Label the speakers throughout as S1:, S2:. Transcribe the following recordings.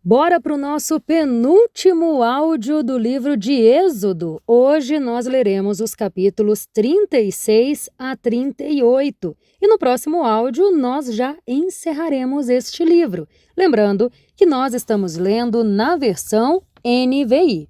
S1: Bora para o nosso penúltimo áudio do livro de Êxodo. Hoje nós leremos os capítulos 36 a 38. E no próximo áudio nós já encerraremos este livro. Lembrando que nós estamos lendo na versão NVI.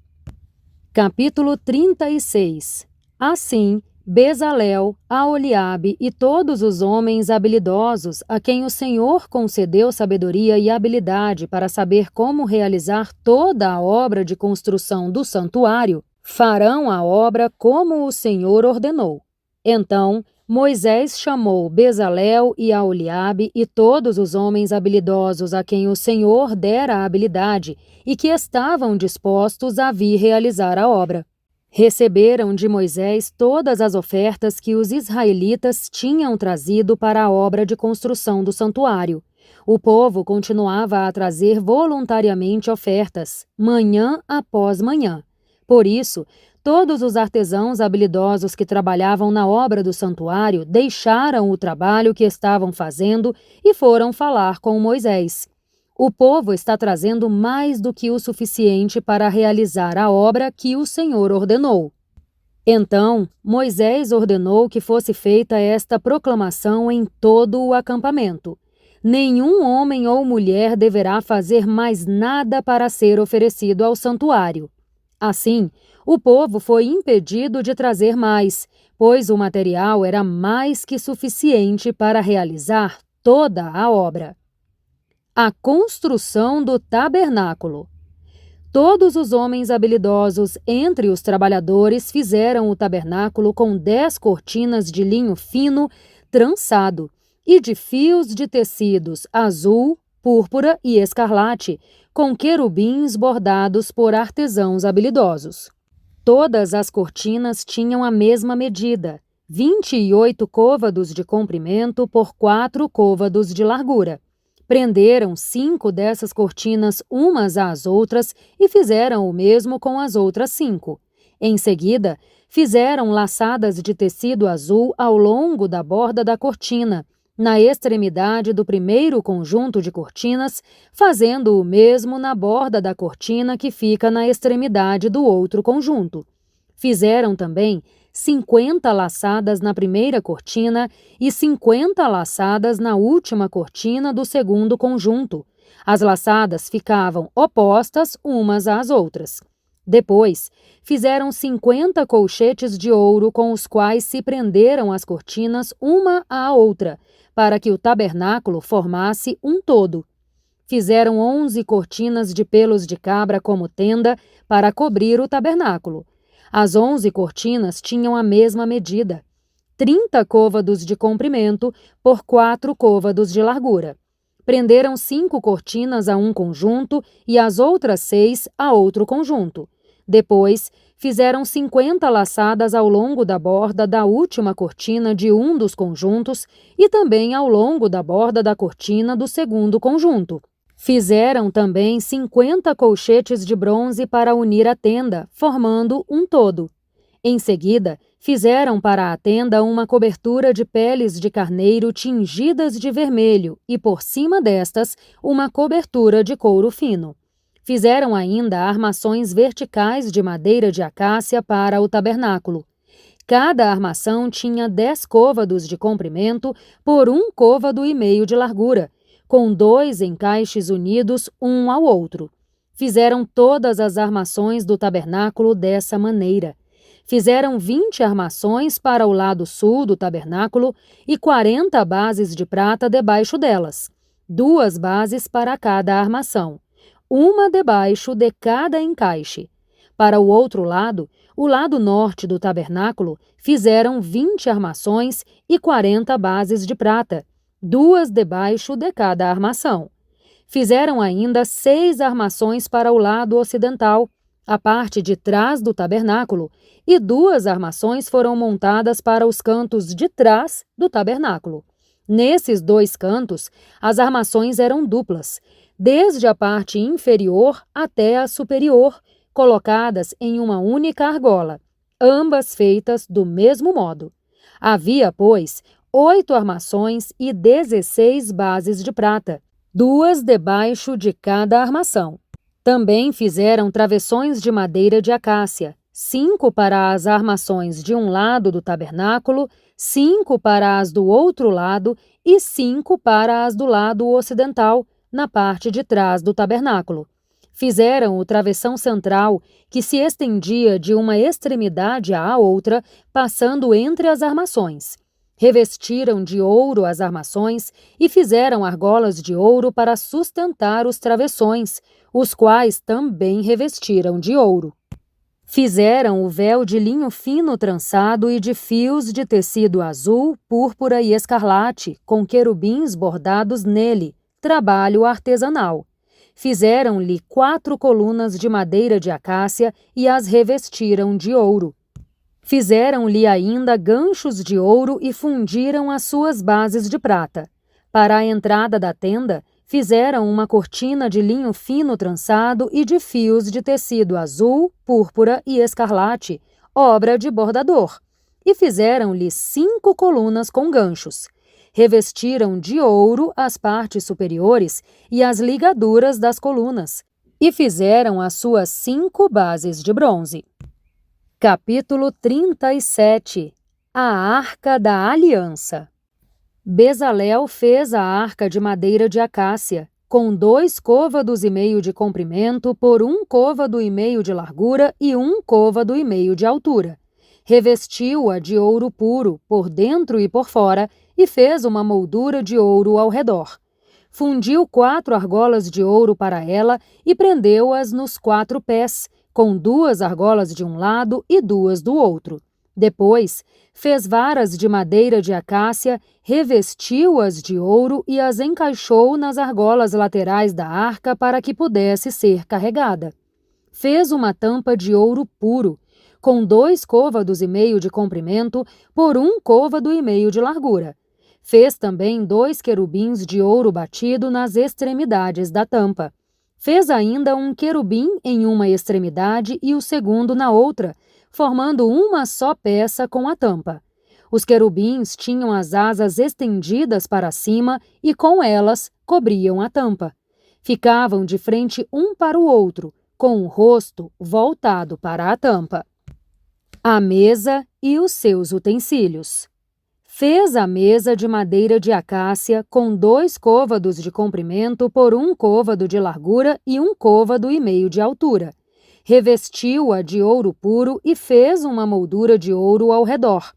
S1: Capítulo 36. Assim, Bezalel, Aholiabe e todos os homens habilidosos a quem o Senhor concedeu sabedoria e habilidade para saber como realizar toda a obra de construção do santuário, farão a obra como o Senhor ordenou. Então, Moisés chamou Bezalel e Aholiabe e todos os homens habilidosos a quem o Senhor dera a habilidade e que estavam dispostos a vir realizar a obra. Receberam de Moisés todas as ofertas que os israelitas tinham trazido para a obra de construção do santuário. O povo continuava a trazer voluntariamente ofertas, manhã após manhã. Por isso, todos os artesãos habilidosos que trabalhavam na obra do santuário deixaram o trabalho que estavam fazendo e foram falar com Moisés. O povo está trazendo mais do que o suficiente para realizar a obra que o Senhor ordenou. Então, Moisés ordenou que fosse feita esta proclamação em todo o acampamento: nenhum homem ou mulher deverá fazer mais nada para ser oferecido ao santuário. Assim, o povo foi impedido de trazer mais, pois o material era mais que suficiente para realizar toda a obra. A construção do tabernáculo. Todos os homens habilidosos entre os trabalhadores fizeram o tabernáculo com 10 cortinas de linho fino, trançado, e de fios de tecidos azul, púrpura e escarlate, com querubins bordados por artesãos habilidosos. Todas as cortinas tinham a mesma medida, 28 côvados de comprimento por 4 côvados de largura. Prenderam 5 dessas cortinas umas às outras e fizeram o mesmo com as outras 5. Em seguida, fizeram laçadas de tecido azul ao longo da borda da cortina, na extremidade do primeiro conjunto de cortinas, fazendo o mesmo na borda da cortina que fica na extremidade do outro conjunto. Fizeram também 50 laçadas na primeira cortina e 50 laçadas na última cortina do segundo conjunto. As laçadas ficavam opostas umas às outras. Depois, fizeram 50 colchetes de ouro com os quais se prenderam as cortinas uma à outra, para que o tabernáculo formasse um todo. Fizeram 11 cortinas de pelos de cabra como tenda para cobrir o tabernáculo. As 11 cortinas tinham a mesma medida, 30 côvados de comprimento por 4 côvados de largura. Prenderam 5 cortinas a um conjunto e as outras 6 a outro conjunto. Depois, fizeram 50 laçadas ao longo da borda da última cortina de um dos conjuntos e também ao longo da borda da cortina do segundo conjunto. Fizeram também 50 colchetes de bronze para unir a tenda, formando um todo. Em seguida, fizeram para a tenda uma cobertura de peles de carneiro tingidas de vermelho e, por cima destas, uma cobertura de couro fino. Fizeram ainda armações verticais de madeira de acácia para o tabernáculo. Cada armação tinha 10 côvados de comprimento por 1 côvado e meio de largura, com 2 encaixes unidos um ao outro. Fizeram todas as armações do tabernáculo dessa maneira. Fizeram 20 armações para o lado sul do tabernáculo e 40 bases de prata debaixo delas, 2 bases para cada armação, uma debaixo de cada encaixe. Para o outro lado, o lado norte do tabernáculo, fizeram 20 armações e 40 bases de prata, 2 debaixo de cada armação. Fizeram ainda 6 armações para o lado ocidental, a parte de trás do tabernáculo, e 2 armações foram montadas para os cantos de trás do tabernáculo. Nesses 2 cantos, as armações eram duplas, desde a parte inferior até a superior, colocadas em uma única argola, ambas feitas do mesmo modo. Havia, pois, 8 armações e 16 bases de prata. 2 debaixo de cada armação. Também fizeram travessões de madeira de acácia, 5 para as armações de um lado do tabernáculo, 5 para as do outro lado e 5 para as do lado ocidental, na parte de trás do tabernáculo. Fizeram o travessão central, que se estendia de uma extremidade à outra, passando entre as armações. Revestiram de ouro as armações e fizeram argolas de ouro para sustentar os travessões, os quais também revestiram de ouro. Fizeram o véu de linho fino trançado e de fios de tecido azul, púrpura e escarlate, com querubins bordados nele, trabalho artesanal. Fizeram-lhe 4 colunas de madeira de acácia e as revestiram de ouro. Fizeram-lhe ainda ganchos de ouro e fundiram as suas bases de prata. Para a entrada da tenda, fizeram uma cortina de linho fino trançado e de fios de tecido azul, púrpura e escarlate, obra de bordador. E fizeram-lhe 5 colunas com ganchos. Revestiram de ouro as partes superiores e as ligaduras das colunas, e fizeram as suas 5 bases de bronze. Capítulo 37. A Arca da Aliança. Bezalel fez a arca de madeira de acácia, com 2 côvados e meio de comprimento por 1 côvado e meio de largura e 1 côvado e meio de altura. Revestiu-a de ouro puro, por dentro e por fora, e fez uma moldura de ouro ao redor. Fundiu 4 argolas de ouro para ela e prendeu-as nos 4 pés, com 2 argolas de um lado e 2 do outro. Depois, fez varas de madeira de acácia, revestiu-as de ouro e as encaixou nas argolas laterais da arca para que pudesse ser carregada. Fez uma tampa de ouro puro, com 2 côvados e meio de comprimento por 1 côvado e meio de largura. Fez também 2 querubins de ouro batido nas extremidades da tampa. Fez ainda um querubim em uma extremidade e o segundo na outra, formando uma só peça com a tampa. Os querubins tinham as asas estendidas para cima e com elas cobriam a tampa. Ficavam de frente um para o outro, com o rosto voltado para a tampa. A mesa e os seus utensílios. Fez a mesa de madeira de acácia com 2 côvados de comprimento por 1 côvado de largura e 1 côvado e meio de altura. Revestiu-a de ouro puro e fez uma moldura de ouro ao redor.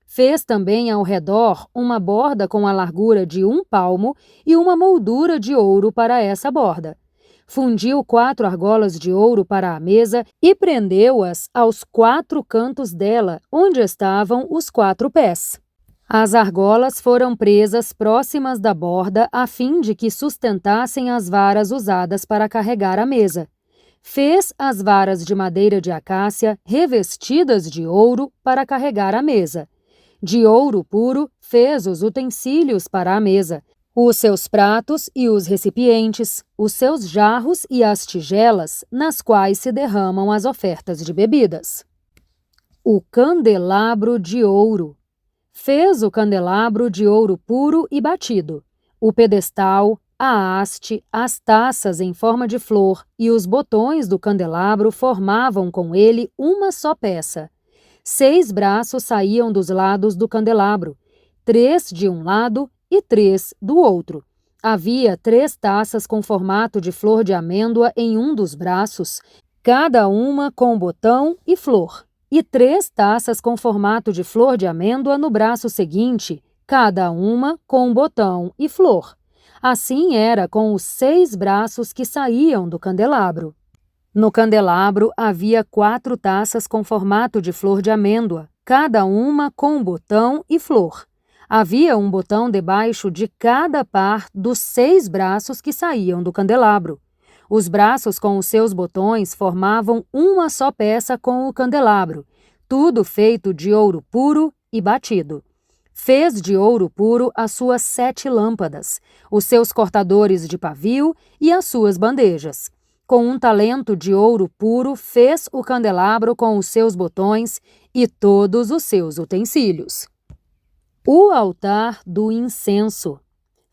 S1: Fez também ao redor uma borda com a largura de 1 palmo e uma moldura de ouro para essa borda. Fundiu 4 argolas de ouro para a mesa e prendeu-as aos 4 cantos dela, onde estavam os 4 pés. As argolas foram presas próximas da borda a fim de que sustentassem as varas usadas para carregar a mesa. Fez as varas de madeira de acácia revestidas de ouro para carregar a mesa. De ouro puro fez os utensílios para a mesa, os seus pratos e os recipientes, os seus jarros e as tigelas nas quais se derramam as ofertas de bebidas. O candelabro de ouro. Fez o candelabro de ouro puro e batido, o pedestal, a haste, as taças em forma de flor e os botões do candelabro formavam com ele uma só peça. 6 braços saíam dos lados do candelabro, 3 de um lado e 3 do outro. Havia 3 taças com formato de flor de amêndoa em um dos braços, cada uma com botão e flor, e 3 taças com formato de flor de amêndoa no braço seguinte, cada uma com botão e flor. Assim era com os 6 braços que saíam do candelabro. No candelabro havia 4 taças com formato de flor de amêndoa, cada uma com botão e flor. Havia um botão debaixo de cada par dos 6 braços que saíam do candelabro. Os braços com os seus botões formavam uma só peça com o candelabro, tudo feito de ouro puro e batido. Fez de ouro puro as suas 7 lâmpadas, os seus cortadores de pavio e as suas bandejas. Com um talento de ouro puro fez o candelabro com os seus botões e todos os seus utensílios. O altar do incenso.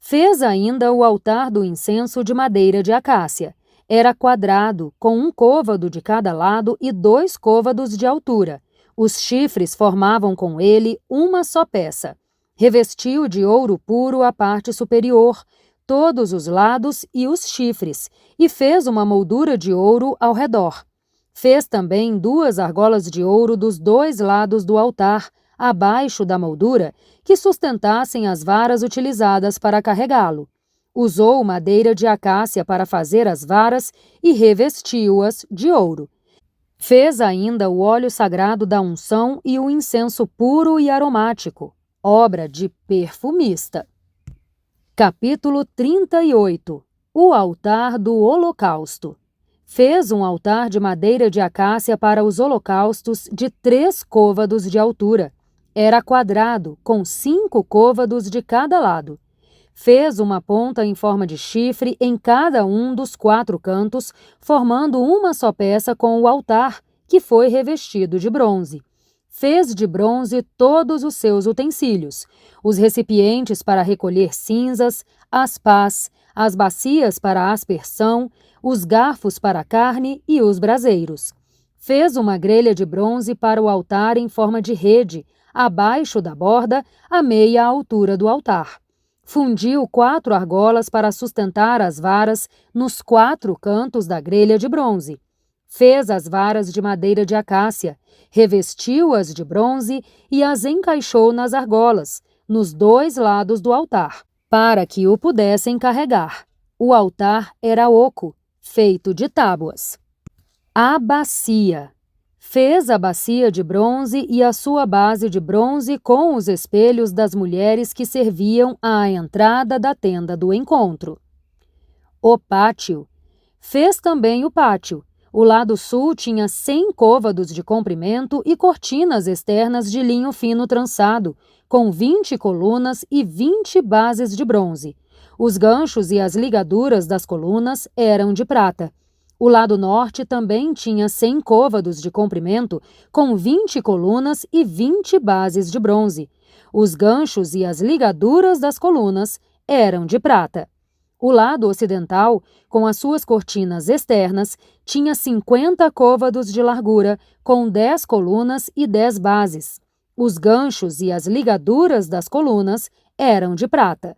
S1: Fez ainda o altar do incenso de madeira de acácia. Era quadrado, com um côvado de cada lado e 2 côvados de altura. Os chifres formavam com ele uma só peça. Revestiu de ouro puro a parte superior, todos os lados e os chifres, e fez uma moldura de ouro ao redor. Fez também 2 argolas de ouro dos 2 lados do altar, abaixo da moldura, que sustentassem as varas utilizadas para carregá-lo. Usou madeira de acácia para fazer as varas e revestiu-as de ouro. Fez ainda o óleo sagrado da unção e o incenso puro e aromático, obra de perfumista. Capítulo 38. O altar do holocausto. Fez um altar de madeira de acácia para os holocaustos de 3 côvados de altura. Era quadrado, com 5 côvados de cada lado. Fez uma ponta em forma de chifre em cada um dos 4 cantos, formando uma só peça com o altar, que foi revestido de bronze. Fez de bronze todos os seus utensílios, os recipientes para recolher cinzas, as pás, as bacias para a aspersão, os garfos para a carne e os braseiros. Fez uma grelha de bronze para o altar em forma de rede, abaixo da borda, à meia altura do altar. Fundiu 4 argolas para sustentar as varas nos 4 cantos da grelha de bronze. Fez as varas de madeira de acácia, revestiu-as de bronze e as encaixou nas argolas, nos 2 lados do altar, para que o pudessem carregar. O altar era oco, feito de tábuas. A bacia. Fez a bacia de bronze e a sua base de bronze com os espelhos das mulheres que serviam à entrada da tenda do encontro. O pátio. Fez também o pátio. O lado sul tinha 100 côvados de comprimento e cortinas externas de linho fino trançado, com 20 colunas e 20 bases de bronze. Os ganchos e as ligaduras das colunas eram de prata. O lado norte também tinha 100 côvados de comprimento, com 20 colunas e 20 bases de bronze. Os ganchos e as ligaduras das colunas eram de prata. O lado ocidental, com as suas cortinas externas, tinha 50 côvados de largura, com 10 colunas e 10 bases. Os ganchos e as ligaduras das colunas eram de prata.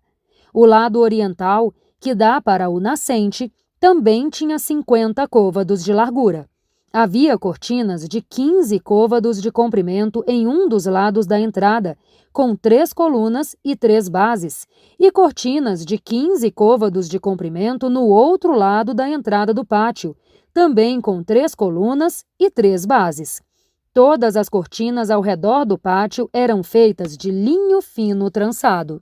S1: O lado oriental, que dá para o nascente, também tinha 50 côvados de largura. Havia cortinas de 15 côvados de comprimento em um dos lados da entrada, com 3 colunas e 3 bases, e cortinas de 15 côvados de comprimento no outro lado da entrada do pátio, também com 3 colunas e 3 bases. Todas as cortinas ao redor do pátio eram feitas de linho fino trançado.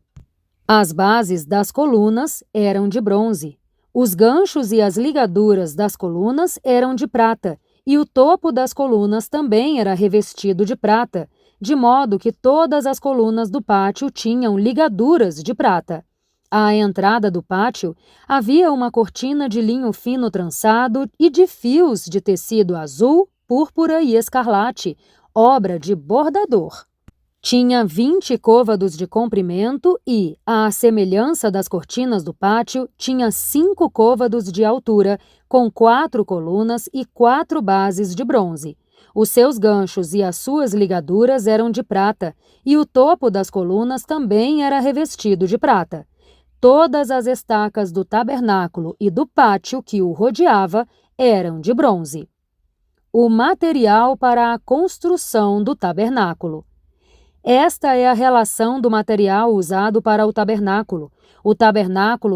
S1: As bases das colunas eram de bronze. Os ganchos e as ligaduras das colunas eram de prata, e o topo das colunas também era revestido de prata, de modo que todas as colunas do pátio tinham ligaduras de prata. À entrada do pátio havia uma cortina de linho fino trançado e de fios de tecido azul, púrpura e escarlate, obra de bordador. Tinha 20 côvados de comprimento e, à semelhança das cortinas do pátio, tinha 5 côvados de altura, com 4 colunas e 4 bases de bronze. Os seus ganchos e as suas ligaduras eram de prata, e o topo das colunas também era revestido de prata. Todas as estacas do tabernáculo e do pátio que o rodeava eram de bronze. O material para a construção do tabernáculo. Esta é a relação do material usado para o tabernáculo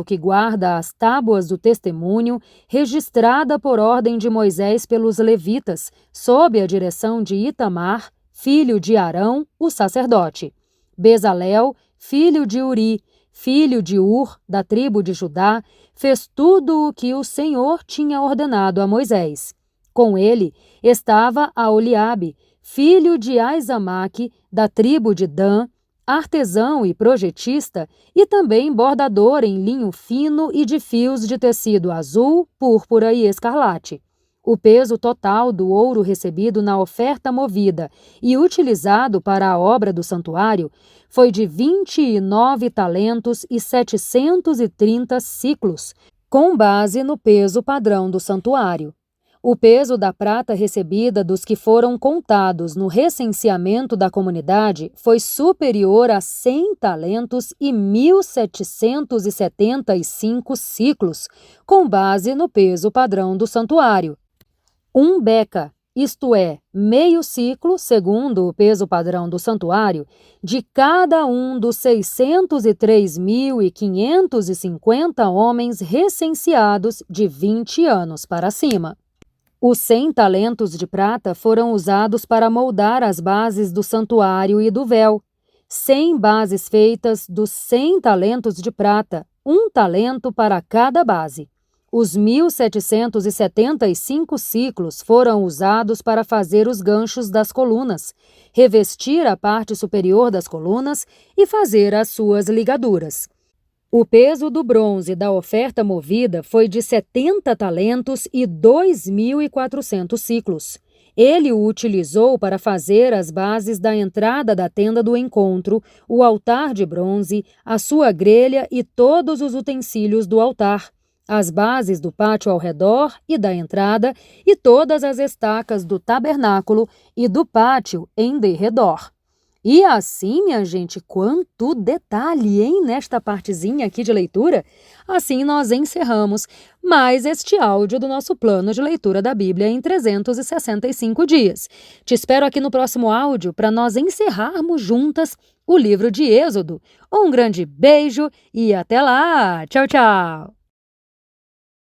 S1: que guarda as tábuas do testemunho, registrada por ordem de Moisés pelos levitas, sob a direção de Itamar, filho de Arão, o sacerdote. Bezalel, filho de Uri, filho de Ur, da tribo de Judá, fez tudo o que o Senhor tinha ordenado a Moisés. Com ele estava Aholiabe, filho de Aizamaque, da tribo de Dan, artesão e projetista, e também bordador em linho fino e de fios de tecido azul, púrpura e escarlate. O peso total do ouro recebido na oferta movida e utilizado para a obra do santuário foi de 29 talentos e 730 siclos, com base no peso padrão do santuário. O peso da prata recebida dos que foram contados no recenseamento da comunidade foi superior a 100 talentos e 1.775 siclos, com base no peso padrão do santuário. Um beca, isto é, meio ciclo, segundo o peso padrão do santuário, de cada um dos 603.550 homens recenseados de 20 anos para cima. Os 100 talentos de prata foram usados para moldar as bases do santuário e do véu. 100 bases feitas dos 100 talentos de prata, 1 talento para cada base. Os 1.775 ciclos foram usados para fazer os ganchos das colunas, revestir a parte superior das colunas e fazer as suas ligaduras. O peso do bronze da oferta movida foi de 70 talentos e 2.400 ciclos. Ele o utilizou para fazer as bases da entrada da tenda do encontro, o altar de bronze, a sua grelha e todos os utensílios do altar, as bases do pátio ao redor e da entrada e todas as estacas do tabernáculo e do pátio em derredor. E assim, minha gente, quanto detalhe, hein, nesta partezinha aqui de leitura? Assim nós encerramos mais este áudio do nosso plano de leitura da Bíblia em 365 dias. Te espero aqui no próximo áudio para nós encerrarmos juntas o livro de Êxodo. Um grande beijo e até lá! Tchau, tchau!